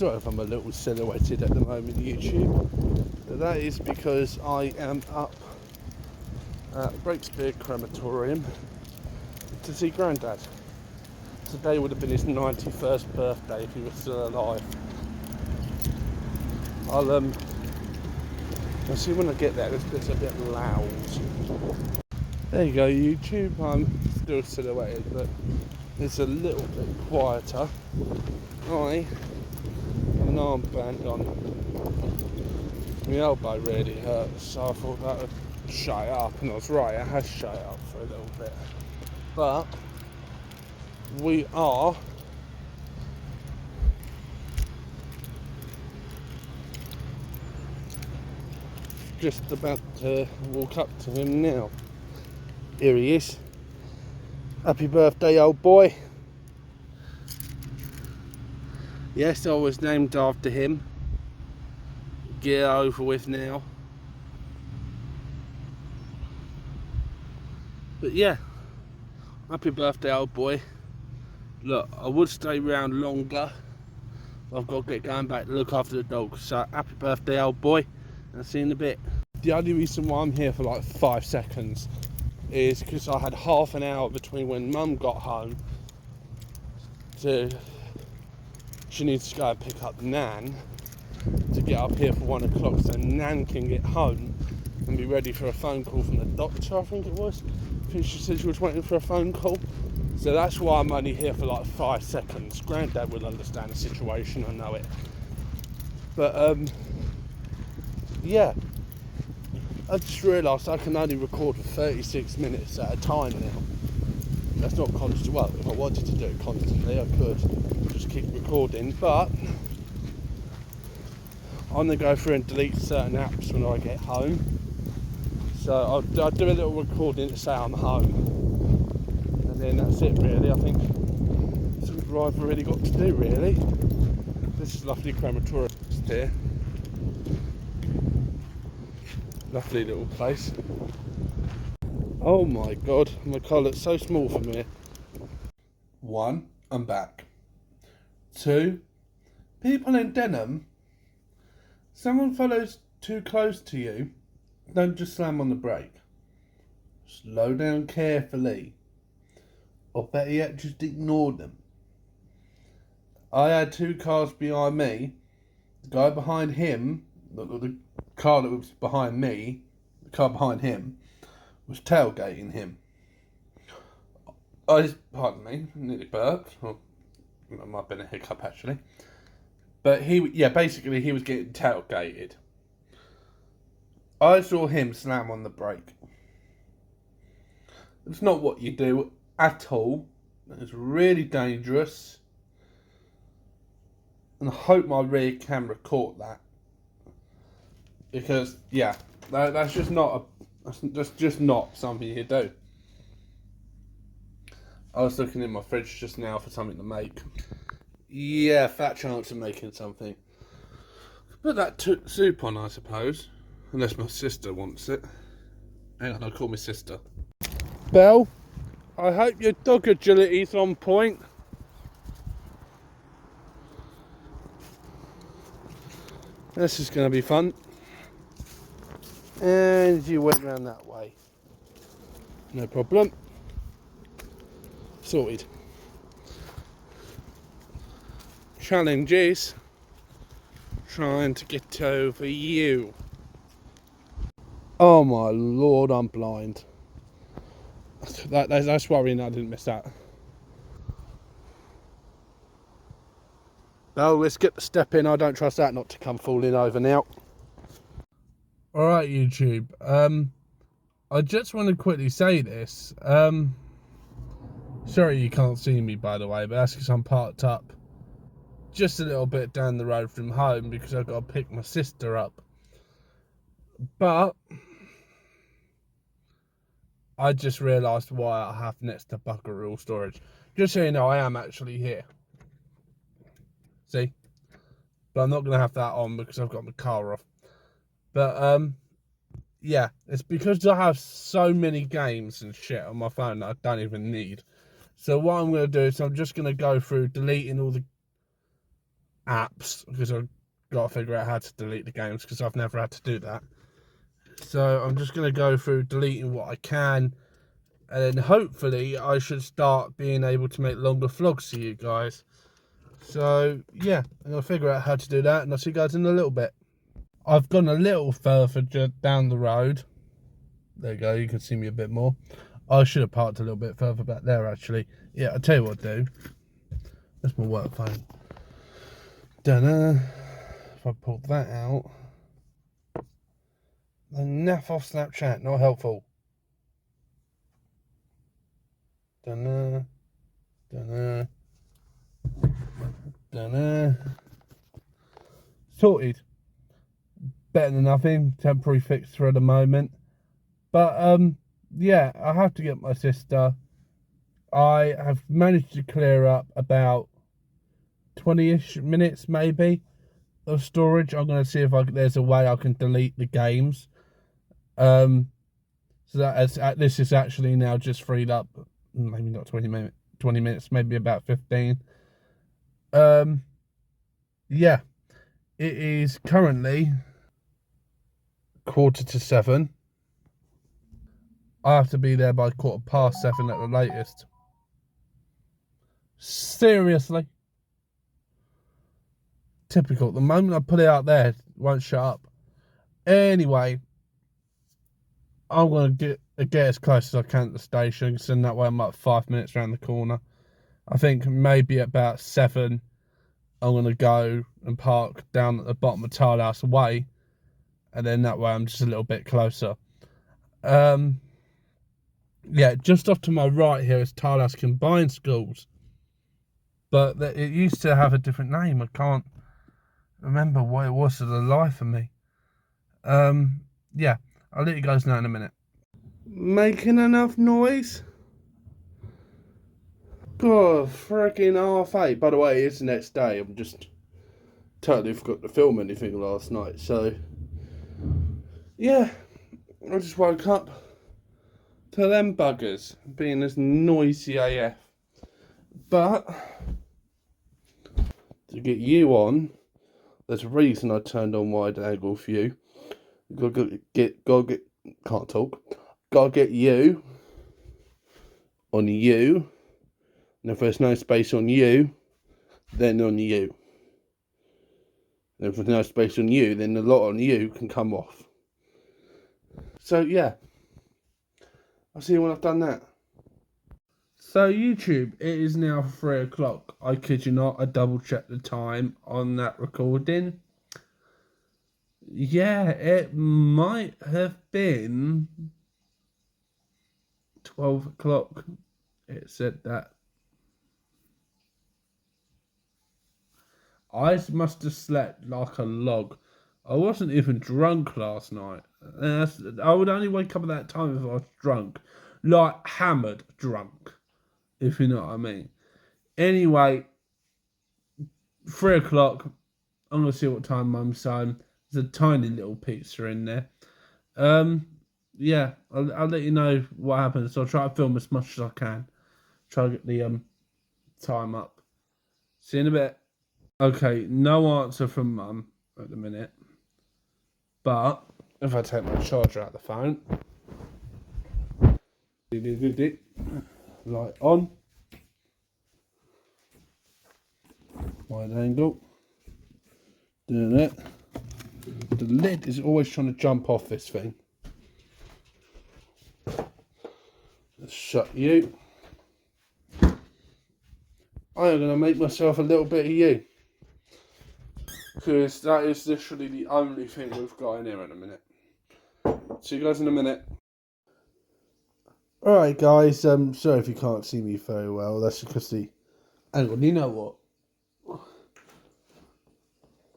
sorry if I'm a little silhouetted at the moment, YouTube, but that is because I am up at Breakspear Crematorium to see Grandad. Today would have been his 91st birthday if he was still alive. I'll see when I get there. This bit's a bit loud. There you go, YouTube. I'm still silhouetted, but it's a little bit quieter. I have an armband on. My elbow really hurts, so I thought that would shut it up, and I was right, it has shut it up for a little bit. But we are just about to walk up to him now. Here he is. Happy birthday, old boy. Yes, I was named after him. Get it over with now. But yeah, happy birthday, old boy. Look, I would stay around longer. I've got to get going back to look after the dog. So happy birthday, old boy. I'll see you in a bit. The only reason why I'm here for like 5 seconds is because I had half an hour between when Mum got home she needs to go and pick up Nan to get up here for 1 o'clock so Nan can get home and be ready for a phone call from the doctor, I think it was. I think she said she was waiting for a phone call. So that's why I'm only here for like 5 seconds. Grandad will understand the situation, I know it. But yeah, I just realised I can only record for 36 minutes at a time now. That's not constant. Well, if I wanted to do it constantly, I could just keep recording, but I'm going to go through and delete certain apps when I get home. So I'll do a little recording to say I'm home, and then that's it really. I think that's all I've really got to do really. This is lovely crematorium here. Lovely little place. Oh my god, my car looks so small from here. 1, I'm back. 2, people in Denham, someone follows too close to you, don't just slam on the brake. Slow down carefully. Or better yet, just ignore them. I had 2 cars behind me. The guy behind him, the car that was behind me, the car behind him, was tailgating him. Pardon me, nearly burped. Well, that might have been a hiccup actually. But basically he was getting tailgated. I saw him slam on the brake. It's not what you do at all. It's really dangerous. And I hope my rear camera caught that. Because, yeah, that's just not something you do. I was looking in my fridge just now for something to make. Yeah, fat chance of making something. Put that soup on, I suppose. Unless my sister wants it. Hang on, I'll call my sister. Belle, I hope your dog agility's on point. This is going to be fun. And you went round that way. No problem. Sorted. Challenge is trying to get over you. Oh my lord, I'm blind. That's worrying I didn't miss that. Oh, let's get the step in. I don't trust that not to come falling over now. Alright, YouTube. I just want to quickly say this. Sorry you can't see me, by the way, but that's because I'm parked up just a little bit down the road from home because I've got to pick my sister up. But I just realised why I have next to Buckaroo Storage. Just so you know, I am actually here. See? But I'm not going to have that on because I've got my car off. But, yeah, it's because I have so many games and shit on my phone that I don't even need. So what I'm going to do is I'm just going to go through deleting all the apps, because I've got to figure out how to delete the games, because I've never had to do that. So I'm just going to go through deleting what I can, and then hopefully I should start being able to make longer vlogs for you guys. So yeah, I'm going to figure out how to do that, and I'll see you guys in a little bit. I've gone a little further down the road. There you go, you can see me a bit more. I should have parked a little bit further back there, actually. Yeah, I'll tell you what I'll do. That's my work phone. Dunno. If I pull that out. The naff off Snapchat, not helpful. Dunno. Dunno. Dunno. Sorted. Better than nothing. Temporary fix for the moment. But, yeah, I have to get my sister. I have managed to clear up about 20-ish minutes, maybe, of storage. I'm going to see if there's a way I can delete the games. So that this is actually now just freed up, maybe not 20 minutes, maybe about 15. Yeah, it is currently 6:45. I have to be there by 7:15 at the latest. Seriously. Typical. The moment I put it out there, it won't shut up. Anyway, I'm going to get as close as I can to the station, so that way I'm like 5 minutes around the corner. I think maybe about 7, I'm going to go and park down at the bottom of Tilehouse's Way, and then that way I'm just a little bit closer. Yeah, just off to my right here is Tilehouse Combined Schools, but it used to have a different name. I can't remember what it was for the life of me. Yeah, I'll let you guys know in a minute. Making enough noise? God, freaking 8:30. By the way, it's the next day. I'm just totally forgot to film anything last night. So, yeah, I just woke up to them buggers being as noisy AF. But to get you on, there's a reason I turned on wide angle for you. Gotta get you on you. And if there's no space on you, then on you. And if there's no space on you, then the lot on you can come off. So yeah, I'll see you when I've done that. So YouTube, it is now 3 o'clock. I kid you not, I double checked the time on that recording. Yeah, it might have been 12 o'clock. It said that. I must have slept like a log. I wasn't even drunk last night. I would only wake up at that time if I was drunk. Like hammered drunk, if you know what I mean. Anyway, 3 o'clock. I'm going to see what time Mum's home. There's a tiny little pizza in there. Yeah, I'll let you know what happens. So I'll try to film as much as I can. Try to get the time up. See you in a bit. Okay, no answer from Mum at the minute. But if I take my charger out of the phone, light on, wide angle, doing it. The lid is always trying to jump off this thing. Let's shut you. I am going to make myself a little bit of you. Because that is literally the only thing we've got in here in a minute. See you guys in a minute. Alright guys, sorry if you can't see me very well. That's because hang on, you know what?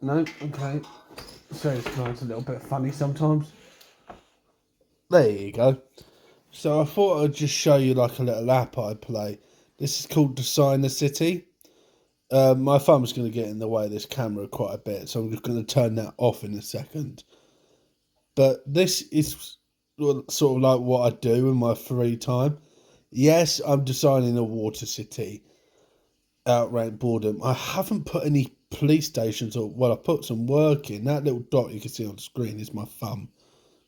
No? Okay. Sorry, it's a little bit funny sometimes. There you go. So I thought I'd just show you like a little app I play. This is called Design the City. My thumb's going to get in the way of this camera quite a bit, so I'm just going to turn that off in a second. But this is sort of like what I do in my free time. Yes, I'm designing a water city. Outright boredom. I haven't put any police stations, or well, I put some work in. That little dot you can see on the screen is my thumb.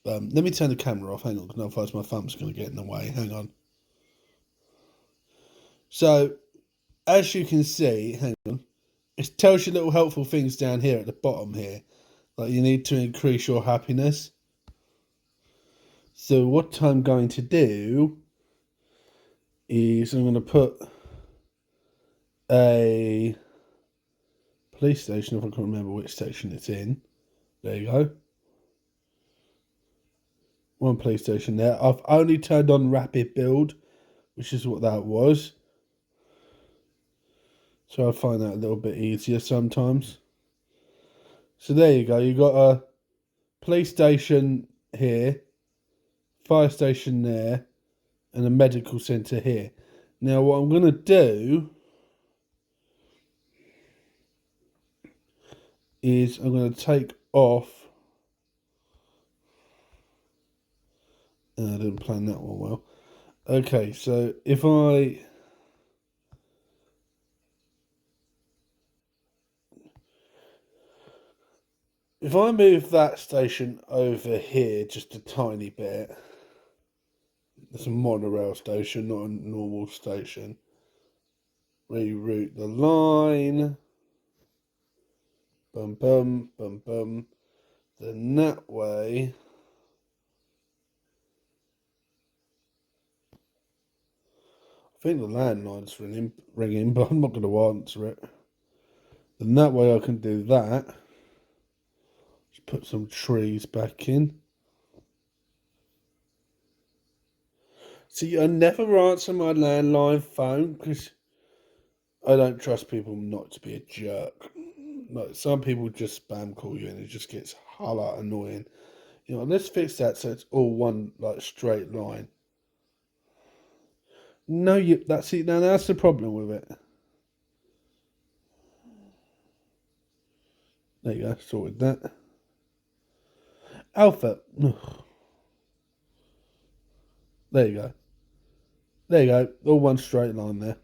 Let me turn the camera off. Hang on, because otherwise my thumb's going to get in the way. Hang on. So, as you can see, hang on, it tells you little helpful things down here at the bottom here. Like you need to increase your happiness. So what I'm going to do is I'm going to put a police station, if I can remember which section it's in. There you go. One police station there. I've only turned on rapid build, which is what that was. So I find that a little bit easier sometimes. So there you go. You've got a police station here, fire station there, and a medical centre here. Now what I'm going to do is I'm going to take off. I didn't plan that one well. Okay, so if I move that station over here just a tiny bit, it's a monorail station, not a normal station. Reroute the line. Bum, bum, bum, bum. Then that way, I think the landline's ringing, but I'm not going to answer it. Then that way I can do that. Just put some trees back in. See, I never answer my landline phone because I don't trust people not to be a jerk. Like some people just spam call you and it just gets hella annoying. You know, let's fix that so it's all one like straight line. No, that's it. Now that's the problem with it. There you go, sorted that. Alpha. There you go. There you go. All one straight line there.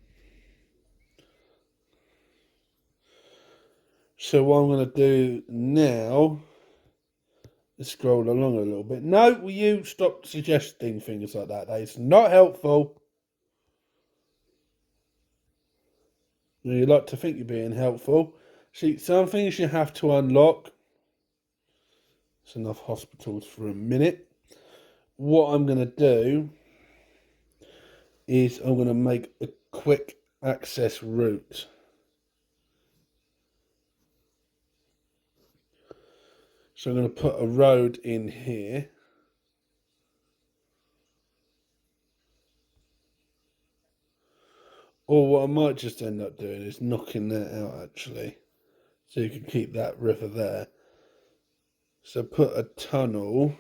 So what I'm going to do now is scroll along a little bit. No, will you stop suggesting things like that? That is not helpful. You like to think you're being helpful. See, some things you have to unlock. It's enough hospitals for a minute. What I'm going to do is I'm going to make a quick access route. So I'm going to put a road in here. Or what I might just end up doing is knocking that out actually. So you can keep that river there. So put a tunnel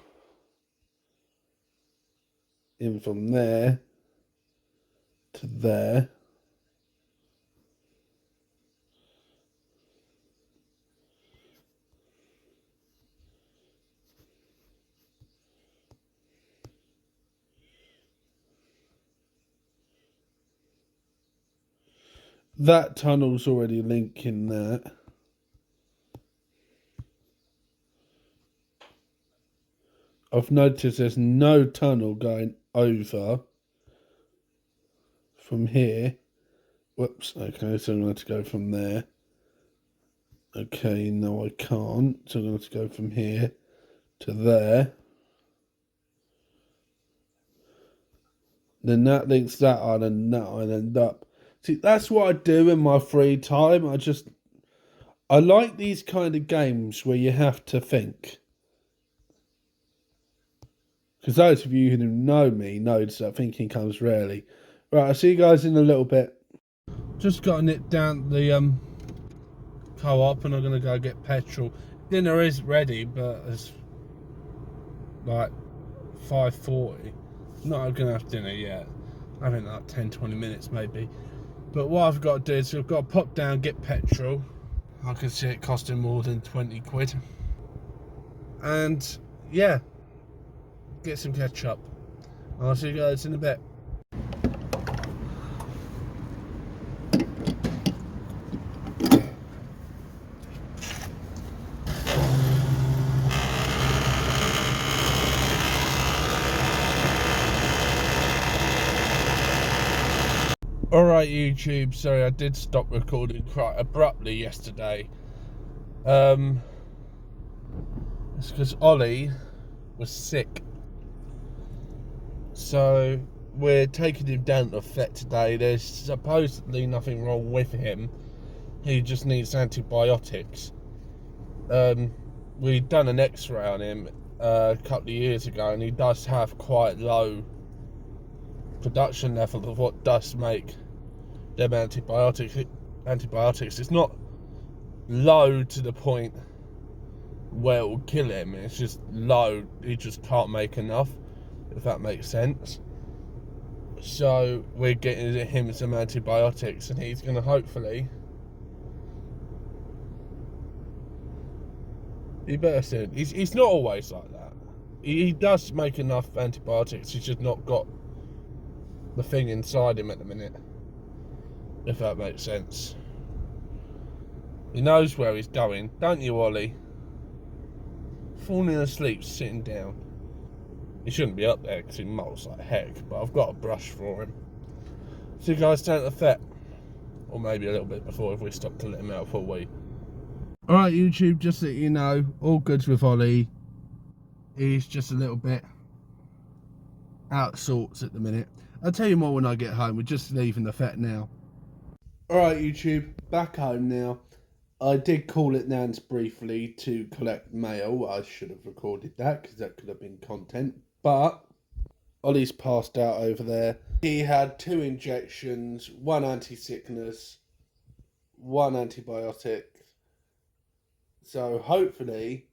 in from there to there. That tunnel's already linking that. I've noticed there's no tunnel going over from here. Whoops, okay, so I'm going to have to go from there. Okay, no I can't, so I'm going to have to go from here to there. Then that links that island and that island up. See, that's what I do in my free time. I like these kind of games where you have to think. Because those of you who know me know that thinking comes rarely. Right, I'll see you guys in a little bit. Just got to nip down the co-op and I'm going to go get petrol. Dinner is ready, but it's like 5:40. Not going to have dinner yet. I think like 10-20 minutes maybe. But what I've got to do is I've got to pop down, get petrol. I can see it costing more than 20 quid. And yeah, get some ketchup. I'll see you guys in a bit. Alright YouTube, sorry I did stop recording quite abruptly yesterday. It's because Ollie was sick. So we're taking him down to the vet today. There's supposedly nothing wrong with him. He just needs antibiotics. We'd done an x-ray on him a couple of years ago, and he does have quite low production level of what does make them antibiotics. It's not low to the point where it will kill him. It's just low. He just can't make enough, if that makes sense. So we're getting him some antibiotics, and he's going to hopefully be better soon. He's not always like that. He does make enough antibiotics. He's just not got the thing inside him at the minute, if that makes sense. He knows where he's going, don't you, Ollie? Falling asleep, sitting down. He shouldn't be up there because he molts like heck, but I've got a brush for him. See you guys down at the vet. Or maybe a little bit before if we stop to let him out for a wee. Alright YouTube, just so you know, all goods with Ollie. He's just a little bit out of sorts at the minute. I'll tell you more when I get home. We're just leaving the vet now. Alright YouTube, back home now. I did call it Nans briefly to collect mail. I should have recorded that because that could have been content. But Ollie's passed out over there. He had 2 injections, 1 anti-sickness, 1 antibiotic. So hopefully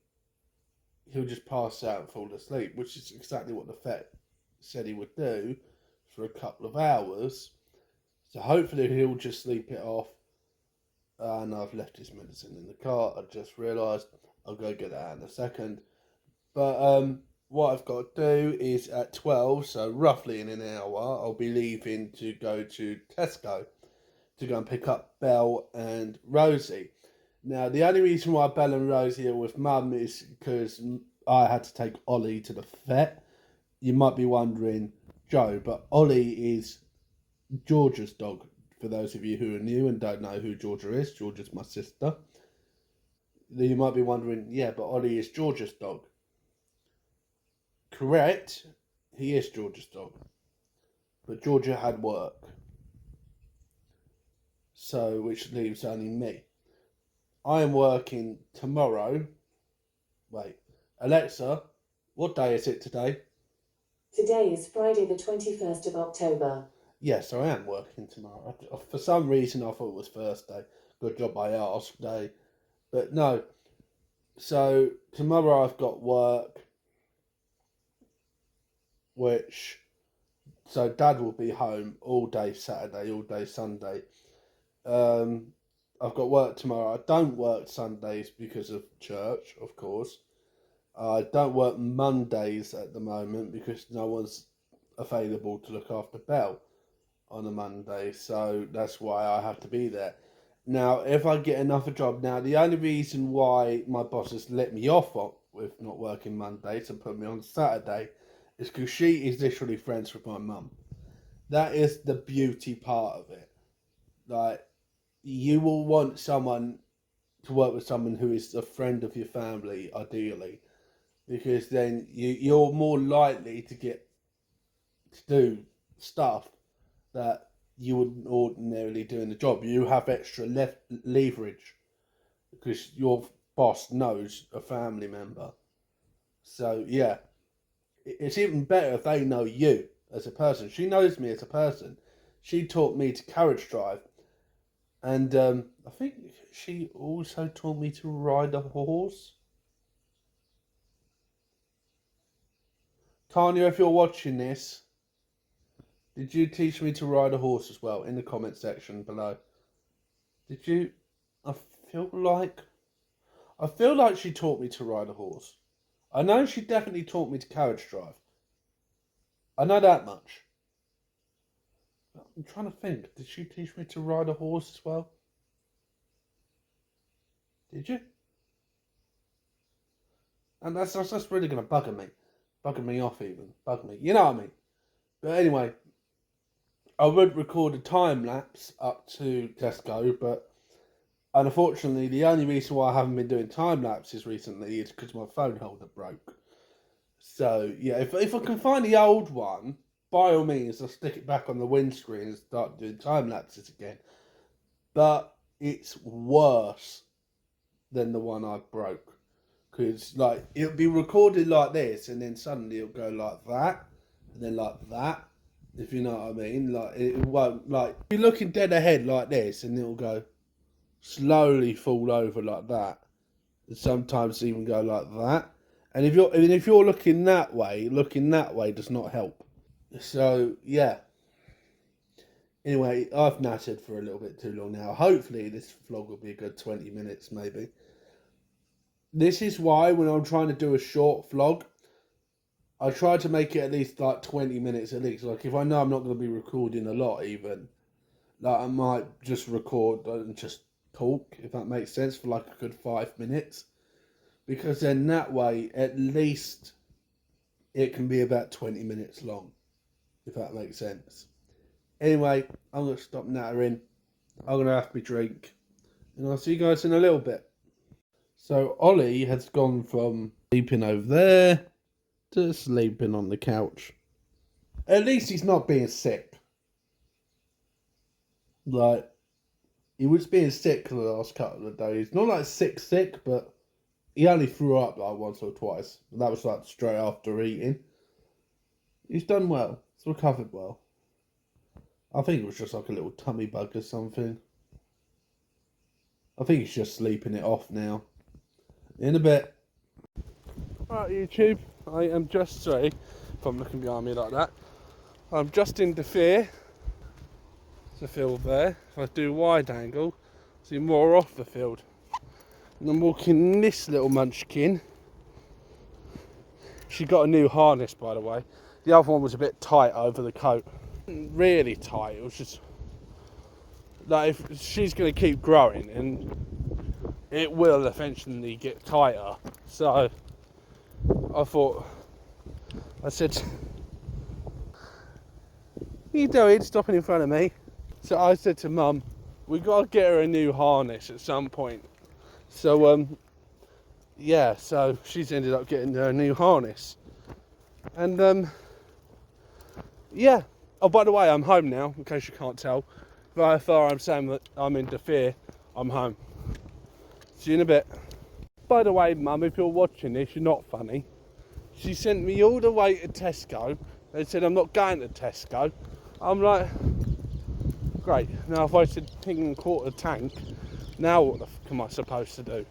he'll just pass out and fall asleep, which is exactly what the vet said he would do for a couple of hours. So hopefully he'll just sleep it off. And I've left his medicine in the car. I just realised I'll go get that in a second. But what I've got to do is at 12, so roughly in an hour, I'll be leaving to go to Tesco to go and pick up Belle and Rosie. Now, the only reason why Belle and Rosie are with Mum is because I had to take Ollie to the vet. You might be wondering, Joe, but Ollie is Georgia's dog. For those of you who are new and don't know who Georgia is, Georgia's my sister. You might be wondering, yeah, but Ollie is Georgia's dog. Correct, he is Georgia's dog. But Georgia had work. So, which leaves only me. I am working tomorrow. Wait, Alexa, what day is it today? Today is Friday the 21st of October. Yes, I am working tomorrow. For some reason, I thought it was Thursday. Good job I asked, Day. But no. So, tomorrow I've got work. So Dad will be home all day Saturday, all day Sunday. I've got work tomorrow. I don't work Sundays because of church, of course. I don't work Mondays at the moment because no one's available to look after Belle on a Monday, so that's why I have to be there. Now, if I get another job, now the only reason why my boss has let me off with not working Mondays and put me on Saturday is because she is literally friends with my mum. That is the beauty part of it. Like, you will want someone to work with someone who is a friend of your family, ideally, because then you're more likely to get to do stuff that you wouldn't ordinarily do in the job. You have extra leverage because your boss knows a family member. So yeah, it's even better if they know you as a person. She knows me as a person. She taught me to carriage drive, and I think she also taught me to ride a horse. Tanya, if you're watching this, did you teach me to ride a horse as well? In the comment section below. Did you? I feel like she taught me to ride a horse. I know she definitely taught me to carriage drive. I know that much. I'm trying to think. Did she teach me to ride a horse as well? Did you? And that's really going to bugger me. Bugging me off even. Bug me. You know what I mean? But anyway, I would record a time lapse up to Tesco, but unfortunately, the only reason why I haven't been doing time lapses recently is because my phone holder broke. So yeah, if I can find the old one, by all means, I'll stick it back on the windscreen and start doing time lapses again. But it's worse than the one I broke, because like it'll be recorded like this, and then suddenly it'll go like that, and then like that. If you know what I mean, like it won't, like you're looking dead ahead like this, and it'll go slowly fall over like that, and sometimes even go like that. And if you're looking that way does not help. So yeah. Anyway, I've nattered for a little bit too long now. Hopefully this vlog will be a good 20 minutes maybe. This is why when I'm trying to do a short vlog, I try to make it at least like 20 minutes at least. Like if I know I'm not going to be recording a lot even, like I might just record and just talk, if that makes sense, for like a good 5 minutes. Because then that way, at least it can be about 20 minutes long, if that makes sense. Anyway, I'm going to stop nattering. I'm going to have my drink. And I'll see you guys in a little bit. So Ollie has gone from sleeping over there to sleeping on the couch. At least he's not being sick. Like, he was being sick for the last couple of days. Not like sick, but he only threw up like once or twice. And that was like straight after eating. He's done well. He's recovered well. I think it was just like a little tummy bug or something. I think he's just sleeping it off now. In a bit. Right, YouTube. I am just, sorry if I'm looking behind me like that. I'm just in the field there. If I do wide angle, see more off the field. And I'm walking this little munchkin. She got a new harness, by the way. The other one was a bit tight over the coat. Really tight. It was just like, if she's going to keep growing, and it will eventually get tighter. So I said, what are you doing stopping in front of me? So I said to Mum, we got to get her a new harness at some point. So yeah, so she's ended up getting her a new harness. And yeah. Oh, by the way, I'm home now, in case you can't tell. By far I'm saying that I'm in Defeer, I'm home. See you in a bit. By the way, Mum, if you're watching this, you're not funny. She sent me all the way to Tesco. They said I'm not going to Tesco. I'm like, great. Now if I said ping and quarter tank, now what the fuck am I supposed to do?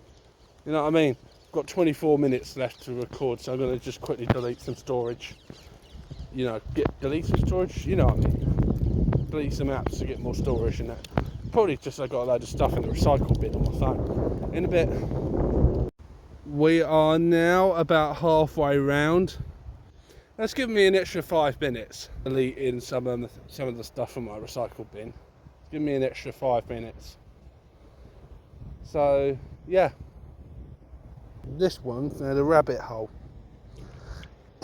You know what I mean? I've got 24 minutes left to record, so I'm going to just quickly delete some storage. You know, delete some storage, you know what I mean. Delete some apps to get more storage and that. Probably just I got a load of stuff in the recycle bin on my phone. In a bit. We are now about halfway round. That's given me an extra 5 minutes. Deleting some of the stuff from my recycle bin. Give me an extra 5 minutes. So yeah. This one's now the rabbit hole.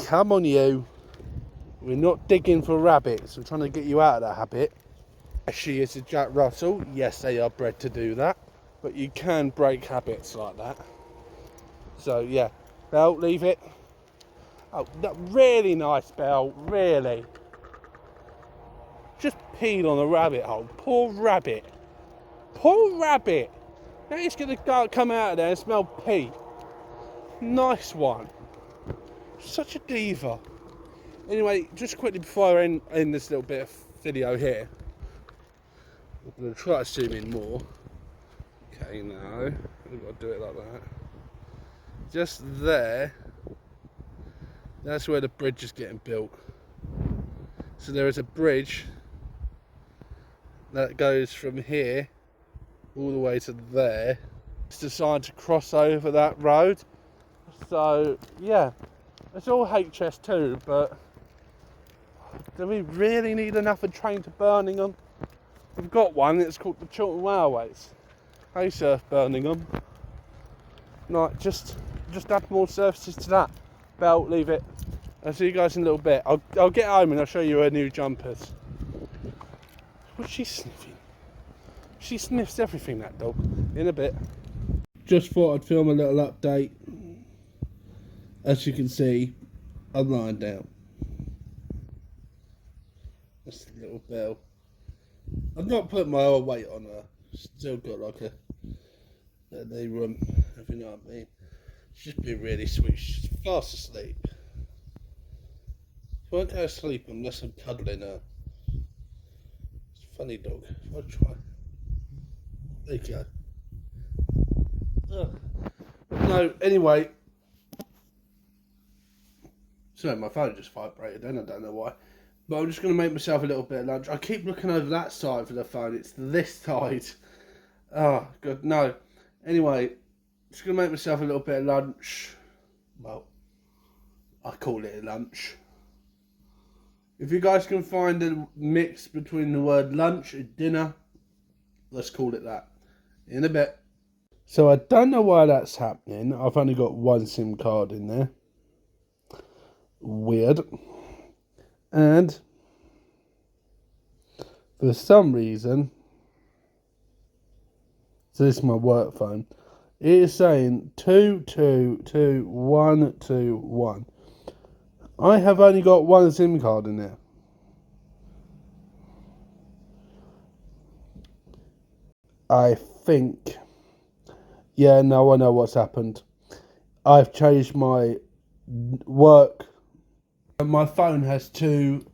Come on, you. We're not digging for rabbits. We're trying to get you out of that habit. She is a Jack Russell. Yes, they are bred to do that. But you can break habits like that. So, yeah. Belle, leave it. Oh, that really nice, Belle. Really. Just peed on a rabbit hole. Poor rabbit. Poor rabbit. Now it's going to come out of there and smell pee. Nice one. Such a diva. Anyway, just quickly before I end this little bit of video here, I'm going to try to zoom in more. Okay, now we've got to do it like that. Just there, that's where the bridge is getting built. So there is a bridge that goes from here all the way to there. It's designed to cross over that road. So yeah, it's all HS2, but do we really need another train to Birmingham? We've got one, it's called the Chiltern Railways. Hey Surf Birmingham. Like, just add more services to that. Belle, leave it. I'll see you guys in a little bit. I'll get home and I'll show you our new jumpers. What's she sniffing? She sniffs everything, that dog. In a bit. Just thought I'd film a little update. As you can see, I'm lying down. That's a little bell. I've not put my whole weight on her. Still got like a knee room, if you know what I mean. She's been really sweet. She's fast asleep. She won't go to sleep unless I'm cuddling her. It's a funny dog. I'll try. There you go. Ugh. No, anyway. Sorry, my phone just vibrated then, I don't know why. But I'm just going to make myself a little bit of lunch. I keep looking over that side for the phone. It's this side. Oh, God, no. Anyway, just going to make myself a little bit of lunch. Well, I call it a lunch. If you guys can find a mix between the word lunch and dinner, let's call it that. In a bit. So I don't know why that's happening. I've only got one SIM card in there. Weird. And for some reason, so this is my work phone, it is saying 222121. I have only got one SIM card in there. I think. Yeah, no, I know what's happened. I've changed my work. My phone has two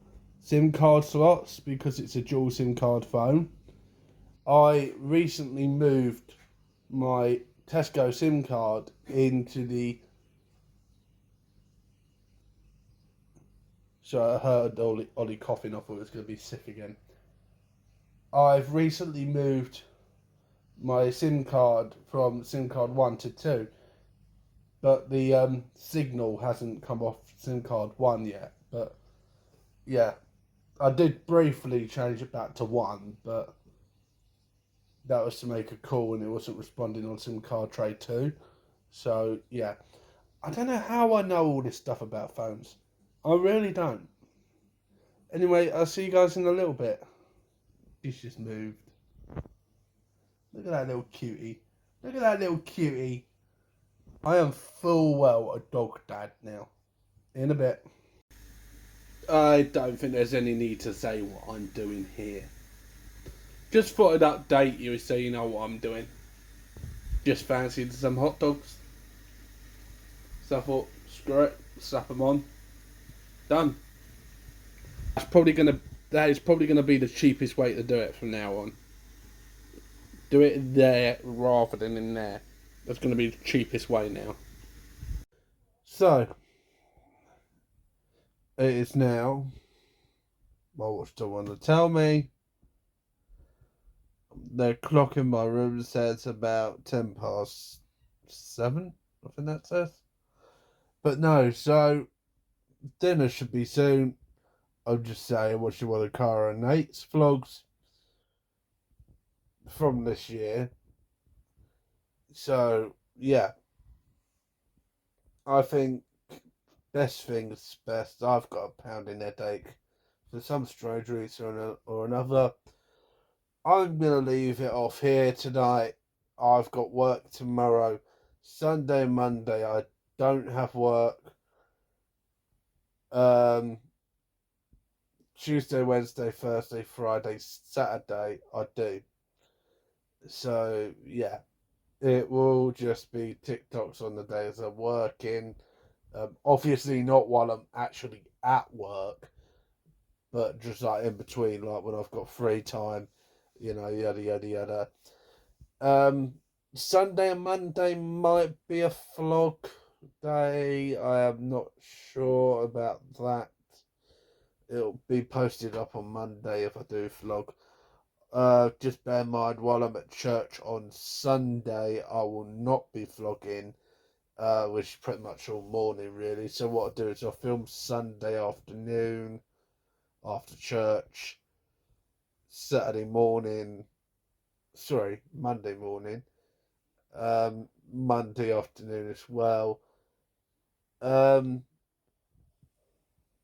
SIM card slots because it's a dual SIM card phone. I recently moved my Tesco SIM card into the... So I heard Ollie coughing. I thought it was going to be sick again. I've recently moved my SIM card from SIM card 1 to 2. But the signal hasn't come off SIM card 1 yet. But yeah, I did briefly change it back to 1, but that was to make a call and it wasn't responding on SIM card tray 2. So yeah, I don't know how I know all this stuff about phones. I really don't. Anyway, I'll see you guys in a little bit. She's just moved. Look at that little cutie. Look at that little cutie. I am full well a dog dad now. In a bit. I don't think there's any need to say what I'm doing here. Just thought I'd update you so you know what I'm doing. Just fancied some hot dogs. So I thought, screw it, slap them on. Done. That is probably gonna be the cheapest way to do it from now on. Do it there rather than in there. That's gonna be the cheapest way now. So it is now. My watch don't want to tell me. The clock in my room says about 7:10. I think that says. But no, so dinner should be soon. I'm just saying, watching one of Cara and Nate's vlogs from this year. So yeah, I think best thing's best. I've got a pounding headache for some strange reason or another. I'm going to leave it off here tonight. I've got work tomorrow. Sunday, Monday, I don't have work. Tuesday, Wednesday, Thursday, Friday, Saturday, I do. So, yeah. It will just be TikToks on the days I'm working. Obviously not while I'm actually at work. But just like in between, like when I've got free time. You know, yada, yada, yada. Sunday and Monday might be a vlog day. I am not sure about that. It'll be posted up on Monday if I do vlog. Just bear in mind, while I'm at church on Sunday, I will not be vlogging, which is pretty much all morning, really. So what I'll do is I'll film Sunday afternoon after church. Monday morning, Monday afternoon as well.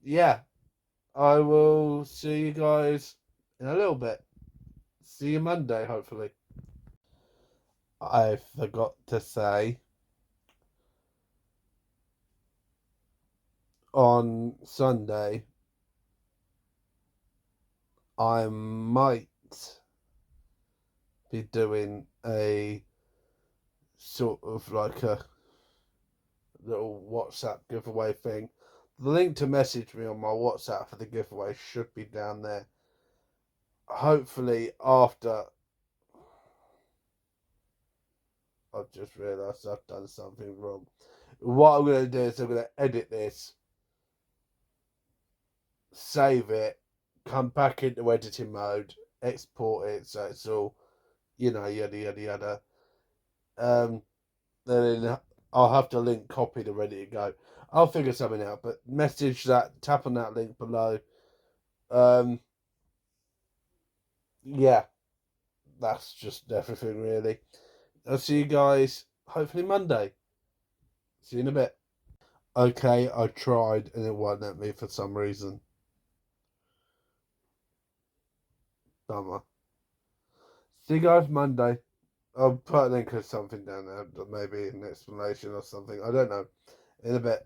Yeah, I will see you guys in a little bit. See you Monday, hopefully. I forgot to say, on Sunday, I might be doing a sort of like a little WhatsApp giveaway thing. The link to message me on my WhatsApp for the giveaway should be down there. Hopefully, after I've just realised I've done something wrong. What I'm going to do is I'm going to edit this, save it, come back into editing mode, export it so it's all, yada yada yada. Then I'll have the link copied and ready to go. I'll figure something out, but message that, tap on that link below. Yeah, that's just everything really. I'll see you guys hopefully Monday. See you in a bit. Okay, I tried and it won't let me for some reason. Bummer. See you guys Monday. I'll put a link or something down there, maybe an explanation or something. I don't know. In a bit.